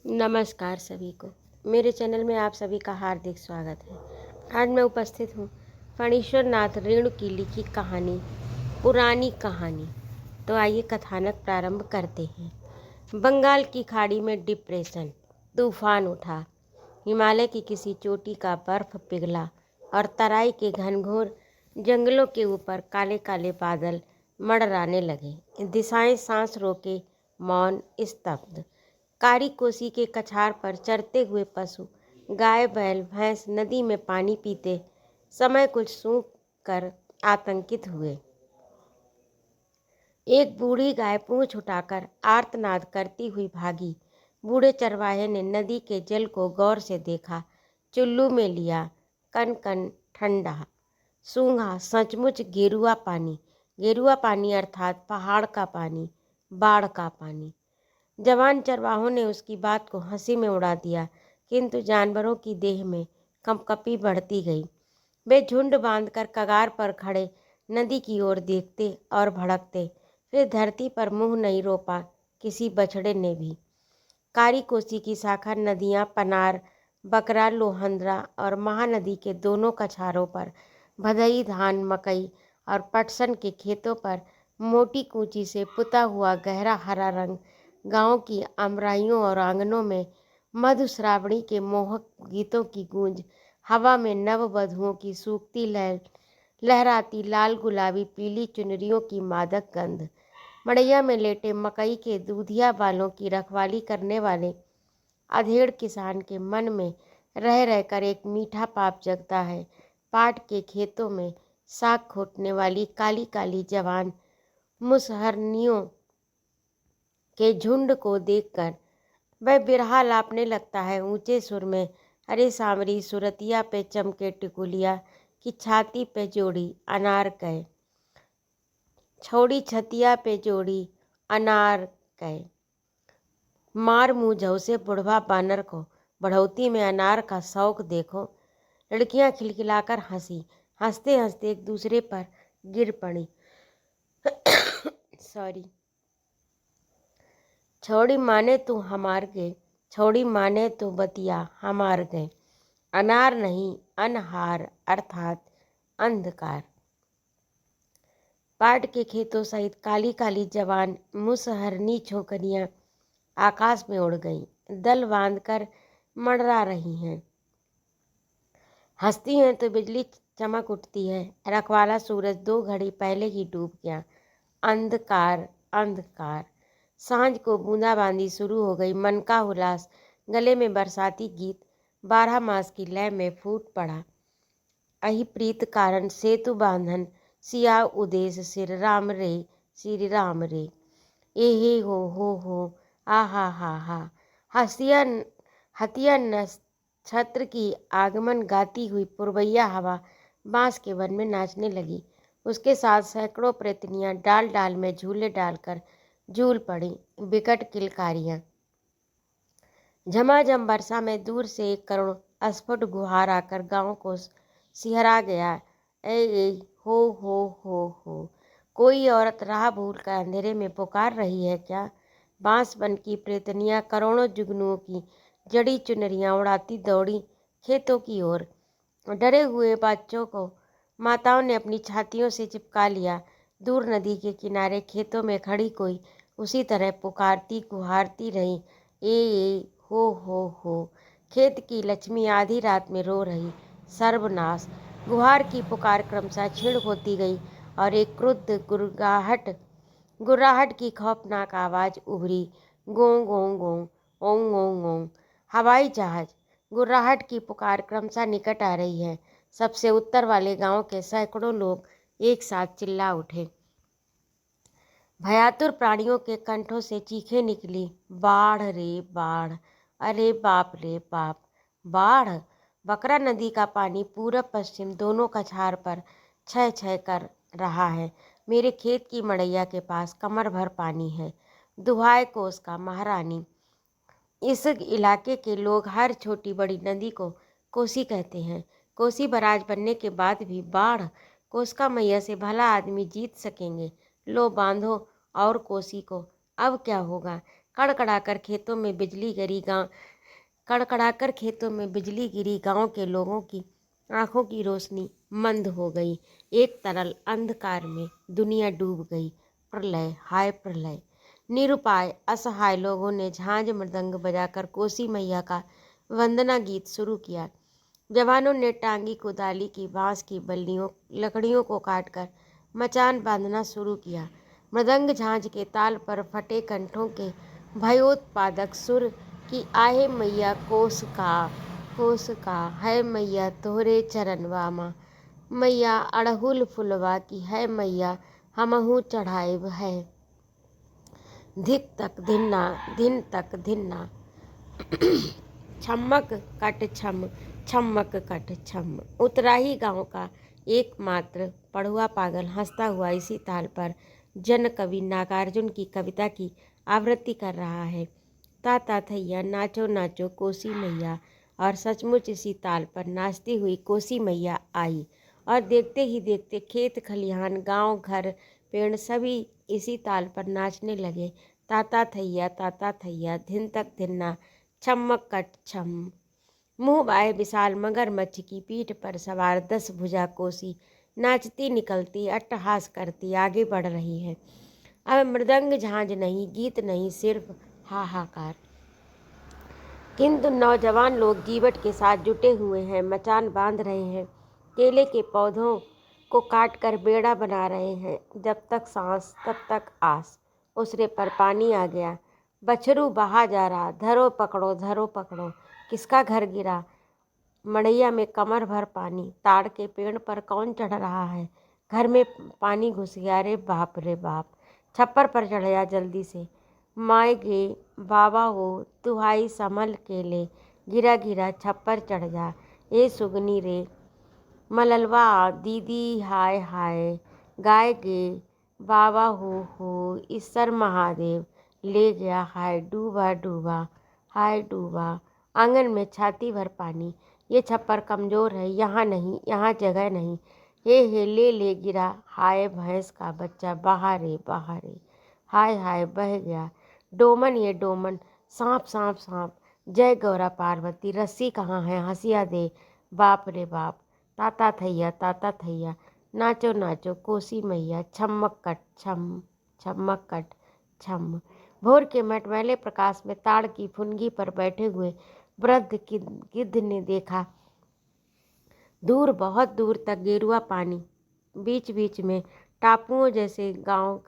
नमस्कार सभी को। मेरे चैनल में आप सभी का हार्दिक स्वागत है। आज मैं उपस्थित हूँ फणीश्वर नाथ रेणु की लिखी कहानी पुरानी कहानी। तो आइए कथानक प्रारंभ करते हैं। बंगाल की खाड़ी में डिप्रेशन, तूफान उठा। हिमालय की किसी चोटी का बर्फ पिघला और तराई के घनघोर जंगलों के ऊपर काले काले बादल मंडराने लगे। दिशाएं सांस रोके, मौन, स्तब्ध। कारी कोसी के कछार पर चरते हुए पशु, गाय बैल भैंस नदी में पानी पीते समय कुछ सूख कर आतंकित हुए। एक बूढ़ी गाय पूंछ उठाकर आर्तनाद करती हुई भागी। बूढ़े चरवाहे ने नदी के जल को गौर से देखा, चुल्लू में लिया। कन कन ठंडा, सूंघा, सचमुच गेरुआ पानी अर्थात पहाड़ का पानी, बाढ़ का पानी। जवान चरवाहों ने उसकी बात को हंसी में उड़ा दिया, किंतु जानवरों की देह में कंपकपी बढ़ती गई। वे झुंड बांधकर कगार पर खड़े नदी की ओर देखते और भड़कते। फिर धरती पर मुंह नहीं रोपा किसी बछड़े ने भी। कारी कोसी की शाखा नदियां पनार, बकरा, लोहंदरा और महानदी के दोनों कछारों पर भदई, धान, मकई और पटसन के खेतों पर मोटी कूची से पुता हुआ गहरा हरा रंग, गांव की अमराइयों और आंगनों में मधुश्रावणी के मोहक गीतों की गूंज, हवा में नव वधुओं की सूखती लहराती लाल गुलाबी पीली चुनरियों की मादक गंध। मड़ैया में लेटे मकई के दूधिया बालों की रखवाली करने वाले अधेड़ किसान के मन में रह रहकर एक मीठा पाप जगता है। पाट के खेतों में साग खोटने वाली काली काली जवान मुसहरनियों के झुंड को देखकर वह बिरहा लापने लगता है ऊंचे सुर में। अरे सांवरी सुरतिया पे चमके टिकुलिया की छाती पे जोड़ी अनार कै, छोड़ी छतिया पे जोड़ी अनार कै। मार मुँह झौसे बुढ़वा बानर को, बढ़ौती में अनार का शौक देखो। लड़कियां खिलखिलाकर हंसी, हंसते हंसते एक दूसरे पर गिर पड़ी। सॉरी। छोड़ी माने तू हमार गे, छोड़ी माने तू बतिया हमार गए। अनार नहीं, अनहार अर्थात अंधकार। पाट के खेतों सहित काली काली जवान मुसहरनी छोकरियां आकाश में उड़ गईं, दल बांधकर मंडरा रही हैं। हंसती हैं तो बिजली चमक उठती है। रखवाला सूरज 2 घड़ी पहले ही डूब गया। अंधकार अंधकार। सांझ को बूंदाबांदी शुरू हो गई। मन का उल्लास, गले में बरसाती गीत 12 मास की लय में फूट पड़ा। अहि प्रीत कारण सेतु बांधन, सिया उदेश श्री राम रे, श्री राम रे। ए हे हो आ हा। हतिया नक्षत्र की आगमन गाती हुई पुरवैया हवा बांस के वन में नाचने लगी। उसके साथ सैकड़ों प्रेतनियां डाल डाल में झूले डालकर झूल पड़ी। विकट किलकारियां। झमाझम वर्षा में दूर से एक करुण अस्फुट गुहार आकर गांव को सिहरा गया। ए हो। कोई औरत राह भूल कर अंधेरे में पुकार रही है क्या? बांस वन की प्रेतनियां करोड़ों जुगनुओं की जड़ी चुनरियां उड़ाती दौड़ी खेतों की ओर। डरे हुए बच्चों को माताओं ने अपनी छातियों से चिपका लिया। दूर नदी के किनारे खेतों में खड़ी कोई उसी तरह पुकारती गुहारती रही। ए हो। खेत की लक्ष्मी आधी रात में रो रही। सर्वनाश। गुहार की पुकार क्रमशः क्षीण होती गई और एक क्रुद्ध गुर्राहट की खौफनाक आवाज उभरी। गो गो गो, ओं ओं ओं। हवाई जहाज। गुर्राहट की पुकार क्रमशः निकट आ रही है। सबसे उत्तर वाले गांव के सैकड़ों लोग एक साथ चिल्ला उठे। भयातुर प्राणियों के कंठों से चीखें निकली। बाढ़ रे बाढ़, अरे बाप रे बाप, बाढ़। बकरा नदी का पानी पूरब पश्चिम दोनों कछार पर छह छह कर रहा है। मेरे खेत की मड़ैया के पास कमर भर पानी है। दुहाए कोस का महारानी। इस इलाके के लोग हर छोटी बड़ी नदी को कोसी कहते हैं। कोसी बराज बनने के बाद भी बाढ़, कोसका मैया से भला आदमी जीत सकेंगे? लो बांधो और कोसी को। अब क्या होगा? कड़कड़ाकर खेतों में बिजली गिरी कड़कड़ाकर खेतों में बिजली गिरी। गांव के लोगों की आंखों की रोशनी मंद हो गई। एक तरल अंधकार में दुनिया डूब गई। प्रलय, हाय प्रलय। निरुपाय असहाय लोगों ने झांझ मृदंग बजाकर कोसी मैया का वंदना गीत शुरू किया। जवानों ने टांगी कुदाली की बांस की बल्लियों लकड़ियों को काटकर मचान बांधना शुरू किया। मृदंग झांझ के ताल पर फटे कंठों के भयोत्पादक सुर की आहे मैया कोस का है मैया तोहरे चरणवा माँ। मैया अड़हुल फुलवा की है मैया हमहू चढ़ाएब है। धिक तक धिन्ना धिन तक धिन्ना छम्मक कट छम छम्मक कट छम। उतराही गांव का एकमात्र पढ़ुआ पागल हंसता हुआ इसी ताल पर जन कवि नागार्जुन की कविता की आवृत्ति कर रहा है। ताता थैया नाचो नाचो कोसी मैया। और सचमुच इसी ताल पर नाचती हुई कोसी मैया आई और देखते ही देखते खेत खलिहान गांव घर पेड़ सभी इसी ताल पर नाचने लगे। ताता थैया धिन तक धिन्ना छम्मक कट छम। मुँह बाए विशाल मगरमच्छ की पीठ पर सवार 10 भुजा कोसी नाचती निकलती अट्टहास करती आगे बढ़ रही है। अब मृदंग झांझ नहीं, गीत नहीं, सिर्फ हाहाकार। किंतु नौजवान लोग जीवट के साथ जुटे हुए हैं, मचान बांध रहे हैं, केले के पौधों को काटकर बेड़ा बना रहे हैं। जब तक सांस तब तक आस। उसरे पर पानी आ गया, बछरू बहा जा रहा। धरो पकड़ो, किसका घर गिरा। मड़ैया में कमर भर पानी। ताड़ के पेड़ पर कौन चढ़ रहा है। घर में पानी घुस गया। रे बाप। छप्पर पर चढ़ जा जल्दी से। माए गे बाबा हो तुहाई संभल के ले। गिरा छप्पर चढ़ जा। ए सुगनी रे मललवा दीदी हाय हाय। गाय गे बाबा हो ईश्वर महादेव ले गया हाय डूबा हाय डूबा। आंगन में छाती भर पानी। ये छप्पर कमज़ोर है, यहाँ नहीं, यहाँ जगह नहीं। हे ले गिरा हाय भैंस का बच्चा बहारे हाय बह गया। डोमन ये डोमन सांप। जय गौरा पार्वती रस्सी कहाँ है हंसिया दे। बाप रे बाप। ताता थैया नाचो कोसी मैया छम्मक कट छम। भोर के मटमैले प्रकाश में ताड़ की फुनगी पर बैठे हुए वृद्ध गिद्ध ने देखा दूर बहुत दूर तक गेरुआ पानी। बीच बीच में टापुओं जैसे गांव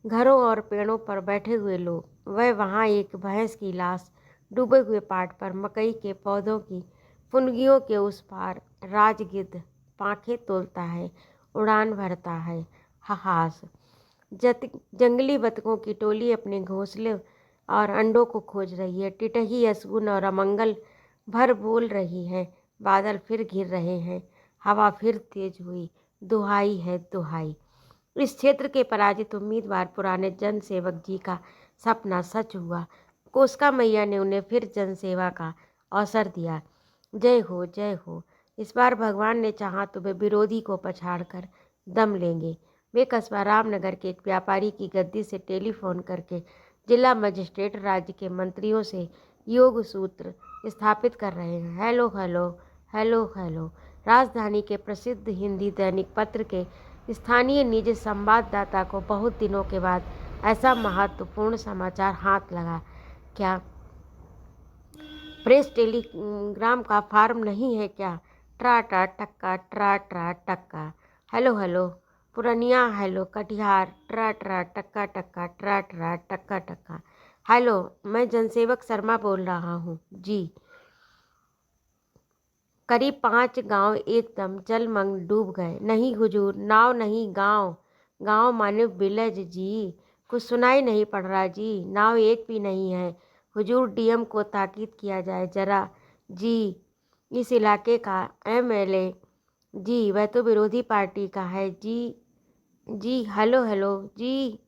घरों और पेड़ों पर बैठे हुए लोग। वह वहाँ एक भैंस की लाश डूबे हुए पाट पर मकई के पौधों की फुनगियों के उस पार। राजगिद्ध पांखें तोलता है, उड़ान भरता है। हाहास। जंगली बतखों की टोली अपने घोंसले और अंडों को खोज रही है। टिटही असगुन और अमंगल भर बोल रही है। बादल फिर घिर रहे हैं, हवा फिर तेज हुई। दुहाई है दुहाई। इस क्षेत्र के पराजित उम्मीदवार पुराने जन सेवक जी का सपना सच हुआ। कोसका मैया ने उन्हें फिर जनसेवा का अवसर दिया। जय हो। इस बार भगवान ने चाहा तो वे विरोधी को पछाड़कर दम लेंगे। वे कस्बा रामनगर के एक व्यापारी की गद्दी से टेलीफोन करके जिला मजिस्ट्रेट राज्य के मंत्रियों से योग सूत्र स्थापित कर रहे हैं। हेलो। राजधानी के प्रसिद्ध हिंदी दैनिक पत्र के स्थानीय निजी संवाददाता को बहुत दिनों के बाद ऐसा महत्वपूर्ण समाचार हाथ लगा। क्या प्रेस टेलीग्राम का फार्म नहीं है क्या। ट्रा टक्का। हेलो पुरनिया। हेलो कटिहार। ट्रा टक्का। हेलो, मैं जनसेवक शर्मा बोल रहा हूँ जी। करीब 5 गांव एकदम जलमग्न डूब गए। नहीं हुजूर, नाव नहीं गांव माने विलेज जी। कुछ सुनाई नहीं पड़ रहा जी। नाव एक भी नहीं है हुजूर। डीएम को ताकीद किया जाए जरा जी। इस इलाके का एमएलए जी, वह तो विरोधी पार्टी का है जी। हेलो जी।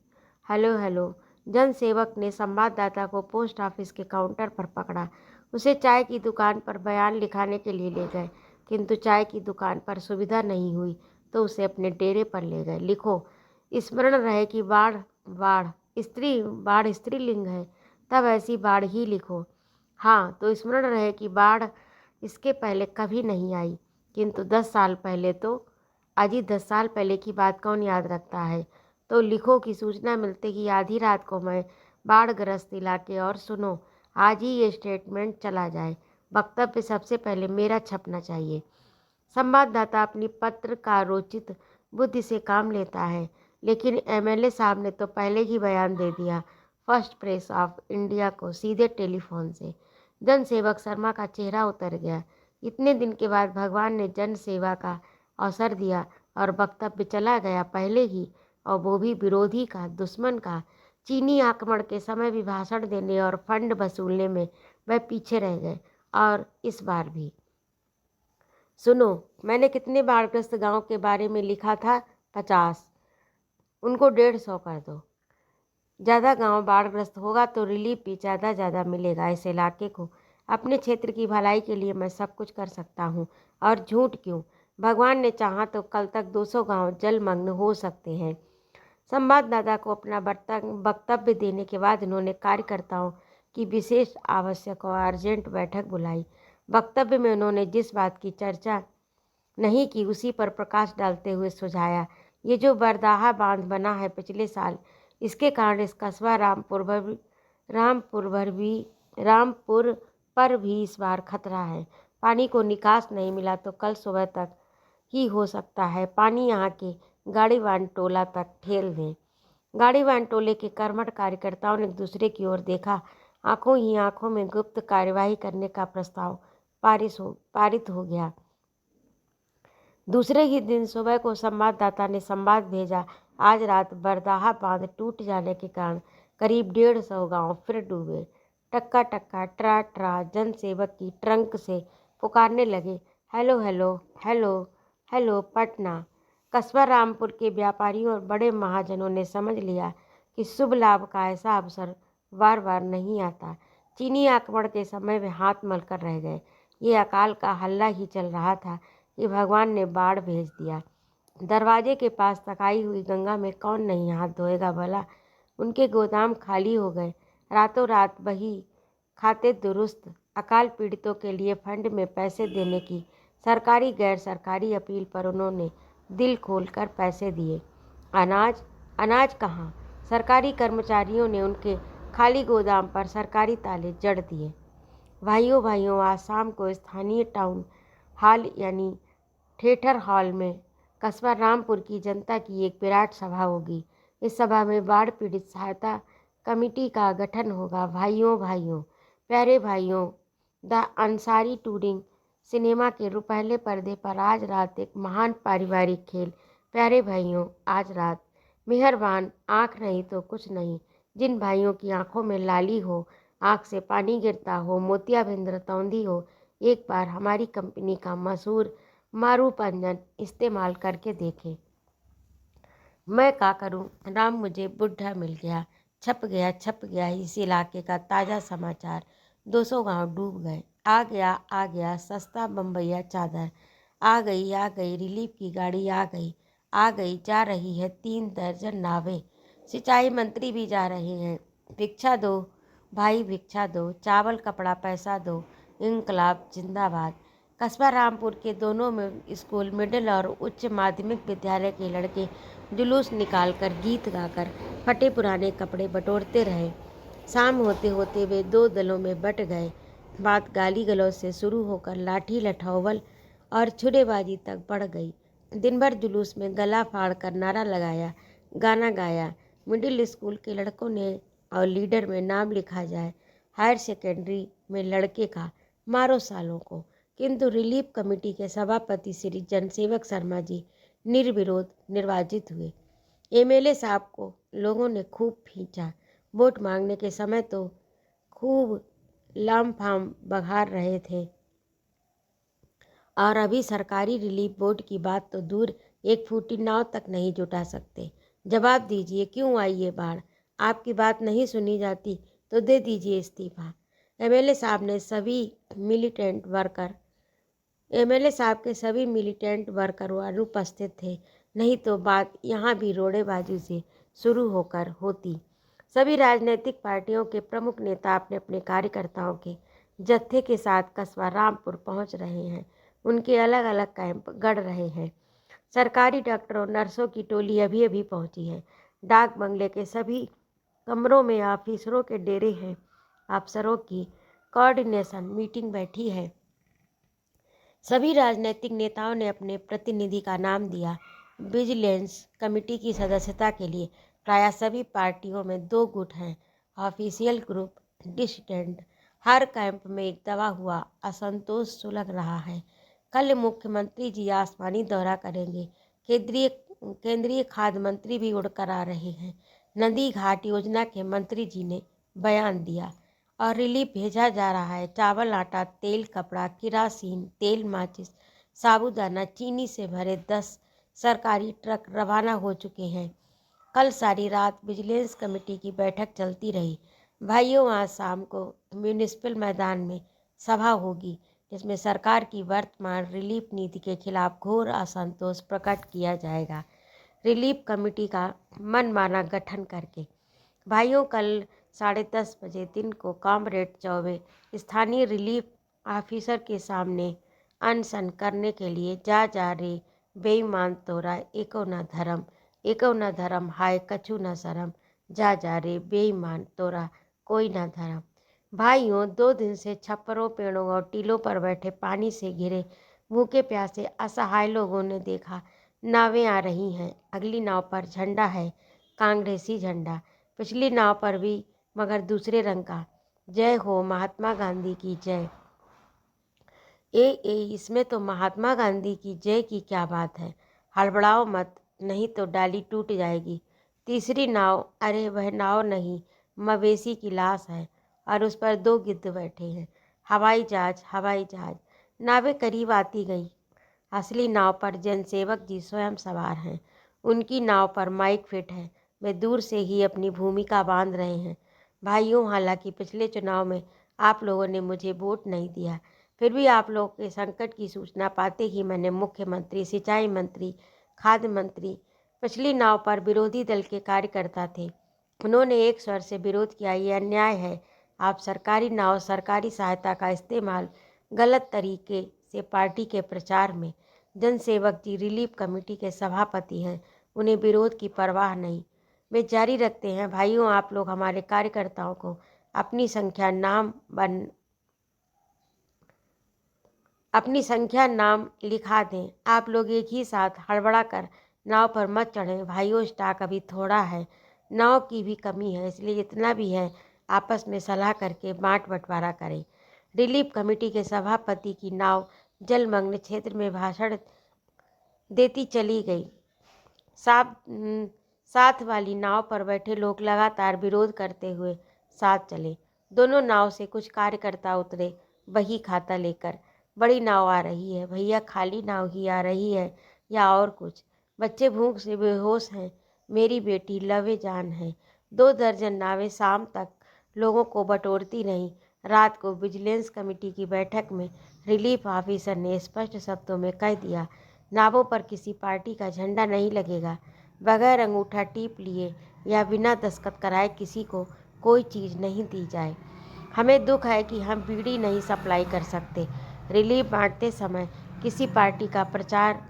हेलो। जनसेवक ने संवाददाता को पोस्ट ऑफिस के काउंटर पर पकड़ा। उसे चाय की दुकान पर बयान लिखाने के लिए ले गए, किंतु चाय की दुकान पर सुविधा नहीं हुई तो उसे अपने डेरे पर ले गए। लिखो, स्मरण रहे कि बाढ़ बाढ़ स्त्रीलिंग है, तब ऐसी बाढ़ ही लिखो। हाँ, तो स्मरण रहे कि बाढ़ इसके पहले कभी नहीं आई, किंतु 10 साल पहले तो अजी 10 साल पहले की बात कौन याद रखता है। तो लिखो कि सूचना मिलते ही आधी रात को मैं बाढ़ग्रस्त इलाके, और सुनो आज ही ये स्टेटमेंट चला जाए। वक्तव्य सबसे पहले मेरा छपना चाहिए। संवाददाता अपनी पत्रकारोचित बुद्धि से काम लेता है, लेकिन एमएलए साहब ने तो पहले ही बयान दे दिया। फर्स्ट प्रेस ऑफ इंडिया को सीधे टेलीफोन से। जनसेवक शर्मा का चेहरा उतर गया। इतने दिन के बाद भगवान ने जन सेवा का अवसर दिया और वक्तव्य चला गया पहले ही, और वो भी विरोधी का, दुश्मन का। चीनी आक्रमण के समय भी भाषण देने और फंड वसूलने में वह पीछे रह गए, और इस बार भी। सुनो, मैंने कितने बाढ़ग्रस्त गांव के बारे में लिखा था? 50। उनको 150 कर दो। ज़्यादा गांव बाढ़ग्रस्त होगा तो रिलीफ भी ज़्यादा मिलेगा इस इलाके को। अपने क्षेत्र की भलाई के लिए मैं सब कुछ कर सकता हूँ, और झूठ क्यों, भगवान ने चाहा तो कल तक 200 गांव जलमग्न हो सकते हैं। संवाददाता को अपना वक्तव्य देने के बाद उन्होंने कार्यकर्ताओं की विशेष, आवश्यक और अर्जेंट बैठक बुलाई। वक्तव्य में उन्होंने जिस बात की चर्चा नहीं की उसी पर प्रकाश डालते हुए सुझाया, ये जो बरदाहा बांध बना है पिछले साल, इसके कारण इस कस्बा रामपुर पर भी इस बार खतरा है। पानी को निकास नहीं मिला तो कल सुबह तक ही हो सकता है पानी यहाँ के गाड़ीवान टोला तक ठेल दें। गाड़ीवान टोले के कर्मठ कार्यकर्ताओं ने एक दूसरे की ओर देखा। आंखों ही आंखों में गुप्त कार्यवाही करने का प्रस्ताव पारित हो गया। दूसरे ही दिन सुबह को संवाददाता ने संवाद भेजा, आज रात बरदाहा बांध टूट जाने के कारण करीब 150 गांव फिर डूबे। टक्का टक्का ट्रा ट्रा जनसेवक की ट्रंक से पुकारने लगे, hello hello hello hello Patna. कस्बा रामपुर के व्यापारियों और बड़े महाजनों ने समझ लिया कि शुभ लाभ का ऐसा अवसर बार बार नहीं आता। चीनी आक्रमण के समय वे हाथ मलकर रह गए। ये अकाल का हल्ला ही चल रहा था कि भगवान ने बाढ़ भेज दिया। दरवाजे के पास तकाई हुई गंगा में कौन नहीं हाथ धोएगा भला। उनके गोदाम खाली हो गए। रातों रात वही खाते दुरुस्त। अकाल पीड़ितों के लिए फंड में पैसे देने की सरकारी गैर सरकारी अपील पर उन्होंने दिल खोलकर पैसे दिए। अनाज कहाँ? सरकारी कर्मचारियों ने उनके खाली गोदाम पर सरकारी ताले जड़ दिए। भाइयों, आज शाम को स्थानीय टाउन हॉल यानी थिएटर हॉल में कस्बा रामपुर की जनता की एक विराट सभा होगी। इस सभा में बाढ़ पीड़ित सहायता कमेटी का गठन होगा। भाइयों, प्यारे भाइयों, द अंसारी टूरिंग सिनेमा के पहले पर्दे पर आज रात एक महान पारिवारिक खेल। प्यारे भाइयों, आज रात मेहरबान, आँख नहीं तो कुछ नहीं। जिन भाइयों की आंखों में लाली हो, आँख से पानी गिरता हो, मोतियाबिंद रतौंधी हो, एक बार हमारी कंपनी का मशहूर मारूपंजन इस्तेमाल करके देखें। मैं क्या करूं, राम मुझे बुढ़ा मिल गया। छप गया इस इलाके का ताज़ा समाचार। 200 गांव डूब गए। आ गया सस्ता बम्बैया चादर। आ गई रिलीफ की गाड़ी आ गई जा रही है 3 दर्जन नावें। सिंचाई मंत्री भी जा रहे हैं। भिक्षा दो भाई, भिक्षा दो, चावल कपड़ा पैसा दो, इंकलाब जिंदाबाद। कस्बा रामपुर के दोनों में स्कूल, मिडिल और उच्च माध्यमिक विद्यालय के लड़के जुलूस निकालकर, गीत गाकर, फटे पुराने कपड़े बटोरते रहे। शाम होते होते वे 2 दलों में बट गए। बात गाली गलौज से शुरू होकर लाठी लठौवल और छुरेबाजी तक बढ़ गई। दिन भर जुलूस में गला फाड़ कर नारा लगाया, गाना गाया। मिडिल स्कूल के लड़कों ने और लीडर में नाम लिखा जाए, हायर सेकेंडरी में लड़के का, मारो सालों को। किंतु रिलीफ कमेटी के सभापति श्री जनसेवक शर्मा जी निर्विरोध निर्वाचित हुए। एमएलए साहब को लोगों ने खूब खींचा। वोट मांगने के समय तो खूब लाम-फाम बघार रहे थे, और अभी सरकारी रिलीफ बोर्ड की बात तो दूर, एक फूटी नाव तक नहीं जुटा सकते। जवाब दीजिए, क्यों आई ये बाढ़? आपकी बात नहीं सुनी जाती तो दे दीजिए इस्तीफा। एमएलए साहब के सभी मिलिटेंट वर्कर अनुपस्थित थे, नहीं तो बात यहाँ भी रोड़ेबाजी से शुरू होकर होती। सभी राजनीतिक पार्टियों के प्रमुख नेता अपने अपने कार्यकर्ताओं के जत्थे के साथ कस्बा रामपुर पहुंच रहे हैं। उनके अलग अलग कैंप गढ़ रहे हैं। सरकारी डॉक्टरों नर्सों की टोली अभी अभी पहुंची है। डाक बंगले के सभी कमरों में ऑफिसरों के डेरे हैं। अफसरों की कोऑर्डिनेशन मीटिंग बैठी है। सभी राजनीतिक नेताओं ने अपने प्रतिनिधि का नाम दिया। विजिलेंस कमेटी की सदस्यता के लिए प्रायः सभी पार्टियों में 2 गुट हैं, ऑफिशियल ग्रुप, डिसिडेंट। हर कैंप में एक दबा हुआ असंतोष सुलग रहा है। कल मुख्यमंत्री जी आसमानी दौरा करेंगे। केंद्रीय खाद्य मंत्री भी उड़कर आ रहे हैं। नदी घाट योजना के मंत्री जी ने बयान दिया और रिलीफ भेजा जा रहा है। चावल, आटा, तेल, कपड़ा, किरासिन तेल, माचिस, साबूदाना, चीनी से भरे 10 सरकारी ट्रक रवाना हो चुके हैं। कल सारी रात विजिलेंस कमेटी की बैठक चलती रही। भाइयों, आज शाम को म्यूनिसिपल मैदान में सभा होगी, जिसमें सरकार की वर्तमान रिलीफ नीति के खिलाफ घोर असंतोष प्रकट किया जाएगा, रिलीफ कमेटी का मनमाना गठन करके। भाइयों, कल 10:30 बजे दिन को कॉमरेड चौबे स्थानीय रिलीफ ऑफिसर के सामने अनशन करने के लिए जा रे बेईमान तोरा एको न धर्म हाय कछु न शरम, जा रे बेईमान तोरा कोई न धर्म। भाइयों, 2 दिन से छप्परों, पेड़ों और टीलों पर बैठे पानी से घिरे भूखे प्यासे असहाय लोगों ने देखा नावें आ रही हैं। अगली नाव पर झंडा है, कांग्रेसी झंडा। पिछली नाव पर भी, मगर दूसरे रंग का। जय हो महात्मा गांधी की जय। इसमें तो महात्मा गांधी की जय की क्या बात है। हड़बड़ाओ मत, नहीं तो डाली टूट जाएगी। तीसरी नाव, अरे वह नाव नहीं, मवेशी की लाश है और उस पर 2 गिद्ध बैठे हैं। हवाई जहाज। नावें करीब आती गई। असली नाव पर जनसेवक जी स्वयं सवार हैं। उनकी नाव पर माइक फिट है। वे दूर से ही अपनी भूमिका बांध रहे हैं। भाइयों, हालांकि पिछले चुनाव में आप लोगों ने मुझे वोट नहीं दिया, फिर भी आप लोगों के संकट की सूचना पाते ही मैंने मुख्यमंत्री, सिंचाई मंत्री, खाद्य मंत्री, पिछली नाव पर विरोधी दल के कार्यकर्ता थे, उन्होंने एक स्वर से विरोध किया। ये अन्याय है। आप सरकारी नाव, सरकारी सहायता का इस्तेमाल गलत तरीके से पार्टी के प्रचार में। जनसेवक जी रिलीफ कमेटी के सभापति हैं, उन्हें विरोध की परवाह नहीं। वे जारी रखते हैं, भाइयों, आप लोग हमारे कार्यकर्ताओं को अपनी संख्या नाम लिखा दें। आप लोग एक ही साथ हड़बड़ा कर नाव पर मत चढ़ें। भाइयों, स्टॉक अभी थोड़ा है, नाव की भी कमी है, इसलिए जितना भी है आपस में सलाह करके बांट बंटवारा करें। रिलीफ कमेटी के सभापति की नाव जलमग्न क्षेत्र में भाषण देती चली गई। साथ वाली नाव पर बैठे लोग लगातार विरोध करते हुए साथ चले। दोनों नाव से कुछ कार्यकर्ता उतरे, बही खाता लेकर। बड़ी नाव आ रही है भैया, खाली नाव ही आ रही है या और कुछ? बच्चे भूख से बेहोश हैं, मेरी बेटी लवे जान है। 2 दर्जन नावें शाम तक लोगों को बटोरती रहीं। रात को विजिलेंस कमेटी की बैठक में रिलीफ ऑफिसर ने स्पष्ट शब्दों में कह दिया, नावों पर किसी पार्टी का झंडा नहीं लगेगा। बगैर अंगूठा टीप लिए या बिना दस्तखत कराए किसी को कोई चीज़ नहीं दी जाए। हमें दुख है कि हम बीड़ी नहीं सप्लाई कर सकते। रिलीफ बांटते समय किसी पार्टी का प्रचार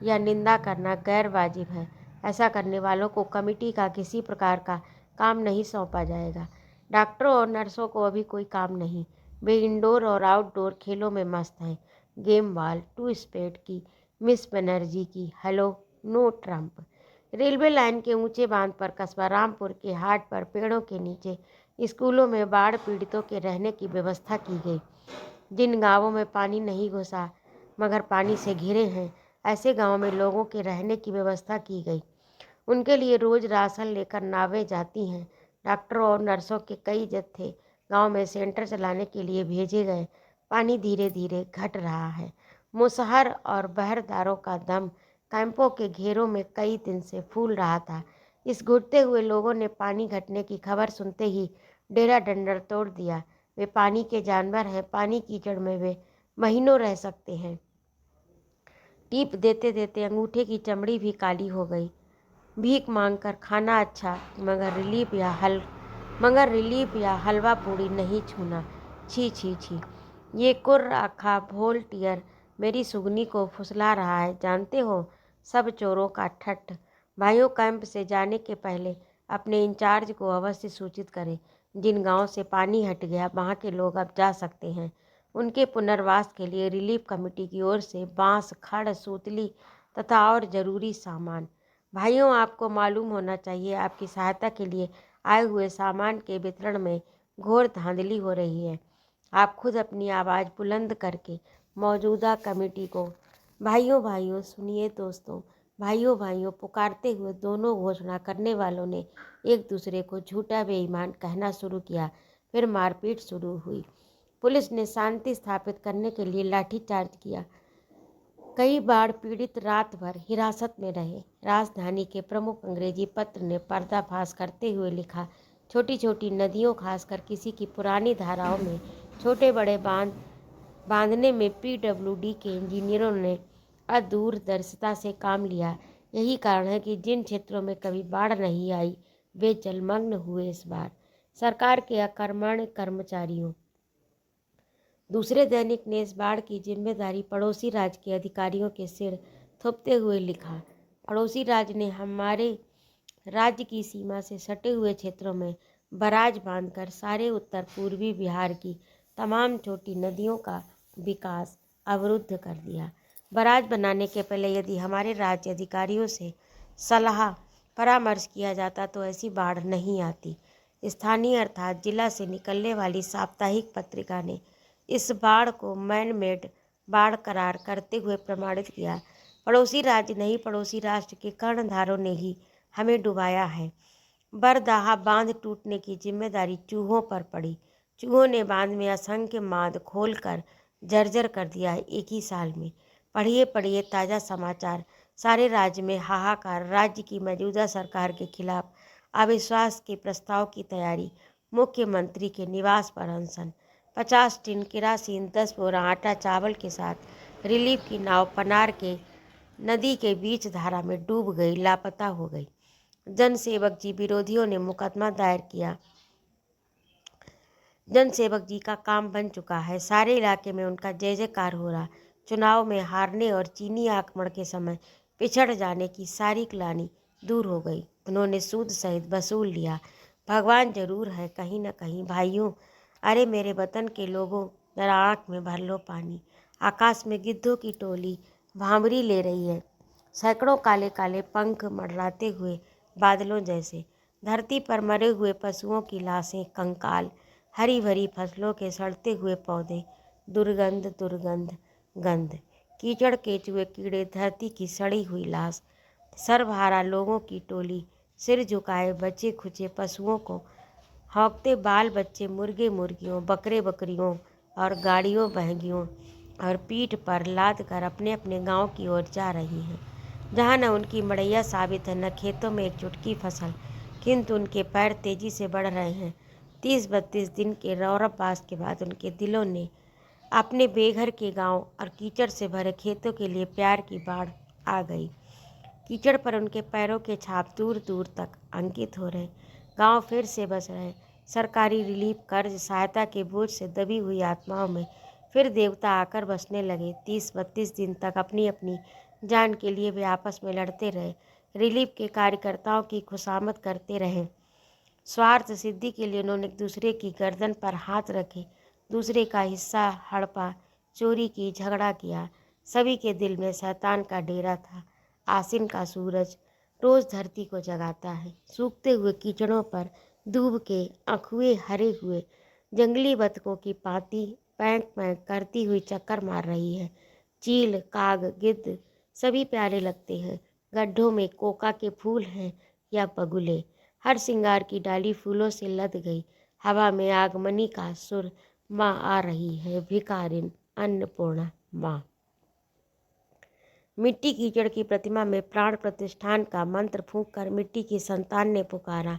या निंदा करना गैर वाजिब है। ऐसा करने वालों को कमेटी का किसी प्रकार का काम नहीं सौंपा जाएगा। डॉक्टरों और नर्सों को अभी कोई काम नहीं, वे इंडोर और आउटडोर खेलों में मस्त हैं। गेम बॉल, 2 स्पेड की, मिस बनर्जी की, hello no Trump. Railway line के ऊंचे बांध पर, कस्बा रामपुर के हाट पर, पेड़ों के नीचे, स्कूलों में बाढ़ पीड़ितों के रहने की व्यवस्था की गई। जिन गांवों में पानी नहीं घुसा मगर पानी से घिरे हैं, ऐसे गांवों में लोगों के रहने की व्यवस्था की गई। उनके लिए रोज राशन लेकर नावें जाती हैं। डॉक्टरों और नर्सों के कई जत्थे गांव में सेंटर चलाने के लिए भेजे गए। पानी धीरे धीरे घट रहा है। मुसहर और बहरदारों का दम कैंपों के घेरों में कई दिन से फूल रहा था। इस घुटते हुए लोगों ने पानी घटने की खबर सुनते ही डेरा डंडर तोड़ दिया। वे पानी के जानवर हैं, पानी कीचड़ में वे महीनों रह सकते हैं। टीप देते देते अंगूठे की चमड़ी भी काली हो गई। भीख मांगकर खाना अच्छा, मगर रिलीफ या मगर रिलीफ या हलवा पूड़ी नहीं छूना। छी छी छी, ये कुर्र आखा वोल्टियर मेरी सुगनी को फुसला रहा है, जानते हो। सब चोरों का ठट्ठ। भाइयों, कैंप से जाने के पहले अपने इंचार्ज को अवश्य सूचित करें। जिन गांव से पानी हट गया वहां के लोग अब जा सकते हैं। उनके पुनर्वास के लिए रिलीफ कमेटी की ओर से बांस, खड़, सूतली तथा और जरूरी सामान। भाइयों, आपको मालूम होना चाहिए, आपकी सहायता के लिए आए हुए सामान के वितरण में घोर धांधली हो रही है। आप खुद अपनी आवाज़ बुलंद करके मौजूदा कमेटी को भाइयों भाइयों सुनिए दोस्तों, भाइयों भाइयों पुकारते हुए दोनों घोषणा करने वालों ने एक दूसरे को झूठा बेईमान कहना शुरू किया। फिर मारपीट शुरू हुई। पुलिस ने शांति स्थापित करने के लिए लाठीचार्ज किया। कई बाढ़ पीड़ित रात भर हिरासत में रहे। राजधानी के प्रमुख अंग्रेजी पत्र ने पर्दाफाश करते हुए लिखा, छोटी छोटी नदियों, खासकर किसी की पुरानी धाराओं में छोटे बड़े बांधने में पीडब्ल्यूडी के इंजीनियरों ने अदूरदर्शिता से काम लिया। यही कारण है कि जिन क्षेत्रों में कभी बाढ़ नहीं आई वे जलमग्न हुए। इस बार सरकार के अकर्मण्य कर्मचारियों। दूसरे दैनिक ने इस बाढ़ की जिम्मेदारी पड़ोसी राज्य के अधिकारियों के सिर थोपते हुए लिखा, पड़ोसी राज्य ने हमारे राज्य की सीमा से सटे हुए क्षेत्रों में बराज बांधकर सारे उत्तर पूर्वी बिहार की तमाम छोटी नदियों का विकास अवरुद्ध कर दिया। बराज बनाने के पहले यदि हमारे राज्य अधिकारियों से सलाह परामर्श किया जाता तो ऐसी बाढ़ नहीं आती। स्थानीय अर्थात जिला से निकलने वाली साप्ताहिक पत्रिका ने इस बाढ़ को मैन मेड बाढ़ करार करते हुए प्रमाणित किया। पड़ोसी राज्य नहीं, पड़ोसी राष्ट्र के कर्णधारों ने ही हमें डुबाया है। बरदाहा बांध टूटने की जिम्मेदारी चूहों पर पड़ी। चूहों ने बांध में असंख्य माद खोलकर जर्जर कर दिया है एक ही साल में। पढ़िए पढ़िए ताज़ा समाचार। सारे राज्य में हाहाकार। राज्य की मौजूदा सरकार के खिलाफ अविश्वास के प्रस्ताव की तैयारी। मुख्यमंत्री के निवास पर अनशन। 50 टिन केरासिन, 10 बोरा आटा चावल के साथ रिलीफ की नाव पनार के नदी के बीच धारा में डूब गई, लापता हो गई। जनसेवक जी विरोधियों ने मुकदमा दायर किया। जनसेवक जी का काम बन चुका है। सारे इलाके में उनका जय जयकार हो रहा। चुनाव में हारने और चीनी आक्रमण के समय पिछड़ जाने की सारी ग्लानि दूर हो गई। उन्होंने सूद सहित वसूल लिया। भगवान जरूर है कहीं न कहीं। भाइयों, अरे मेरे वतन के लोगों, जरा आँख में भर लो पानी। आकाश में गिद्धों की टोली भांवरी ले रही है, सैकड़ों काले काले पंख मंडराते हुए बादलों जैसे। धरती पर मरे हुए पशुओं की लाशें, कंकाल, हरी भरी फसलों के सड़ते हुए पौधे, दुर्गंध दुर्गंध गंध, कीचड़ केचुए कीड़े, धरती की सड़ी हुई लाश, सर्वहारा लोगों की टोली, सिर झुकाए बचे खुचे पशुओं को हौंकते बाल बच्चे, मुर्गे मुर्गियों, बकरे बकरियों और गाड़ियों बहगियों और पीठ पर लाद कर अपने अपने गांव की ओर जा रही हैं, जहां न उनकी मड़ैया साबित है, न खेतों में एक चुटकी फसल, किंतु उनके पैर तेजी से बढ़ रहे हैं। 30-32 दिन के रौरववास के बाद उनके दिलों ने अपने बेघर के गांव और कीचड़ से भरे खेतों के लिए प्यार की बाढ़ आ गई। कीचड़ पर उनके पैरों के छाप दूर दूर तक अंकित हो रहे। गांव फिर से बस रहे। सरकारी रिलीफ, कर्ज, सहायता के बोझ से दबी हुई आत्माओं में फिर देवता आकर बसने लगे। 30-32 दिन तक अपनी अपनी जान के लिए वे आपस में लड़ते रहे। रिलीफ के कार्यकर्ताओं की खुशामद करते रहे। स्वार्थ सिद्धि के लिए उन्होंने एक दूसरे की गर्दन पर हाथ रखे, दूसरे का हिस्सा हड़पा, चोरी की, झगड़ा किया। सभी के दिल में शैतान का डेरा था। आसिन का सूरज रोज धरती को जगाता है। सूखते हुए कीचड़ों पर दूब के अखुए हरे हुए जंगली बतकों की पाती पैंक पैंक करती हुई चक्कर मार रही है। चील, काग, गिद्ध सभी प्यारे लगते हैं। गड्ढों में कोका के फूल हैं या बगुले। हर सिंगार की डाली फूलों से लद गई। हवा में आगमनी का सुर। माँ आ रही है, भिखारिन अन्नपूर्णा माँ। मिट्टी कीचड़ की प्रतिमा में प्राण प्रतिष्ठान का मंत्र फूंक कर मिट्टी की संतान ने पुकारा,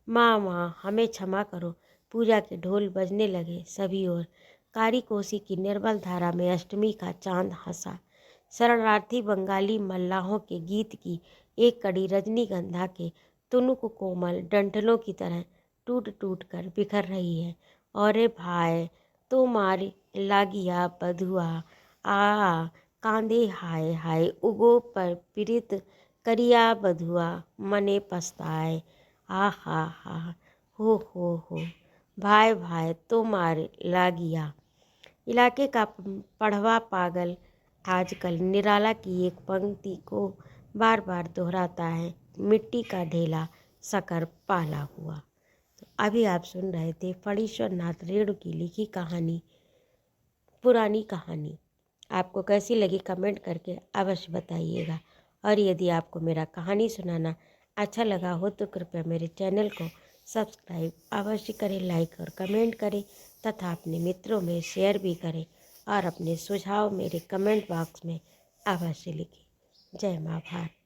माँ माँ हमें क्षमा करो। पूजा के ढोल बजने लगे सभी ओर। कारी कोसी की निर्मल धारा में अष्टमी का चांद हंसा। शरणार्थी बंगाली मल्लाहों के गीत की एक कड़ी रजनीगंधा के तुनुक कोमल डंठलों की तरह टूट टूट कर बिखर रही है। और भाई तो मारी लागिया बधुआ, आ कांदे हाय हाय उगो पर पीड़ित करिया बधुआ, मने पछताए आ हा हो भाई भाई तो मारे लागिया। इलाके का पढ़वा पागल आजकल निराला की एक पंक्ति को बार बार दोहराता है, मिट्टी का ढेला शकर पाला हुआ। तो अभी आप सुन रहे थे फणीश्वर नाथ रेणु की लिखी कहानी, पुरानी कहानी। आपको कैसी लगी कमेंट करके अवश्य बताइएगा। और यदि आपको मेरा कहानी सुनाना अच्छा लगा हो तो कृपया मेरे चैनल को सब्सक्राइब अवश्य करें, लाइक और कमेंट करें तथा अपने मित्रों में शेयर भी करें और अपने सुझाव मेरे कमेंट बॉक्स में अवश्य लिखें। जय माँ भारत।